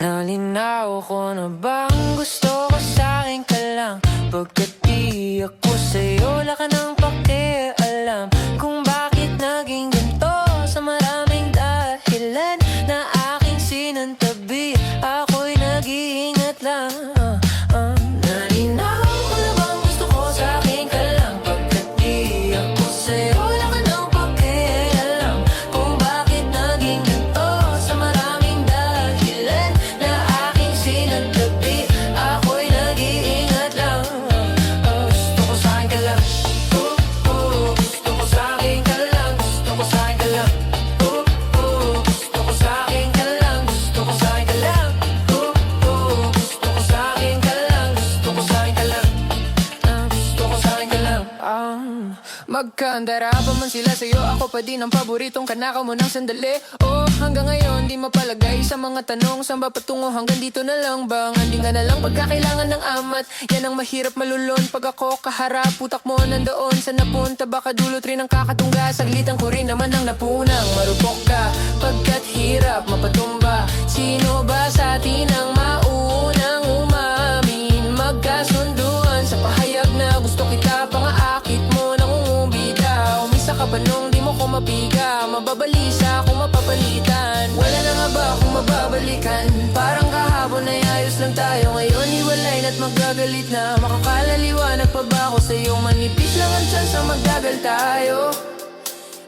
Nalinaw ko na bang gusto ko sa'kin ka lang? Pagkat di ako sa'yo, wala ka nang pakialam kung bakit naging ganito. Sa maraming dahilan na aking sinantabi, ako'y nag-iingat lang. Nalinaw ko na bang gusto ko sa'kin ka lang? Pagkat di ako sa'yo, wala ka nang pakialam kung bakit naging ganito. Sa maraming dahilan na aking sinantabi, ako'y nag-iingat lang. Gusto ko sa'kin ka lang. Gusto ko sa'kin ka lang. Gusto ko sa'kin ka lang. Gusto ko sa'kin ka lang. Gusto ko sa'kin ka lang. Gusto ko sa'kin ka lang. Gusto ko sa'kin ka lang. Gusto ko sa'kin ka lang. Magkandara pa man sila sa'yo, ako pa din ang paboritong kanakaw mo ng sandali. Oh, hanggang ngayon di mapalagay sa mga tanong, saan ba patungo hanggang dito na lang bang? Hindi nga na lang pagkakailangan ng amat, yan ang mahirap malulon. Pag ako kaharap, putak mo nandoon sa napunta, baka dulot rin ang kakatungga. Saglitan ko rin naman ang napunang marupok ka, pagkat hirap mapatumba. Sino ba sa atin ang maunang umamin? Magkasunduan sa pahayag na gusto kita, pangaakit mo nangungubida. Umisa ka ba nung di mo ko mapiga? Mababalisa kung mapapalitan. Wala na nga ba kung mababalikan? Parang kahapon ay ayos lang tayo, ngayon hiwalay na't magagalit na. Makakalaliwanag pa ba ako sa'yo? Manipis lang ang chance na magdagal tayo,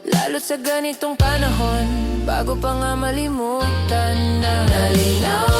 lalo't sa ganitong panahon, bago pa nga malimutan na. Nalinaw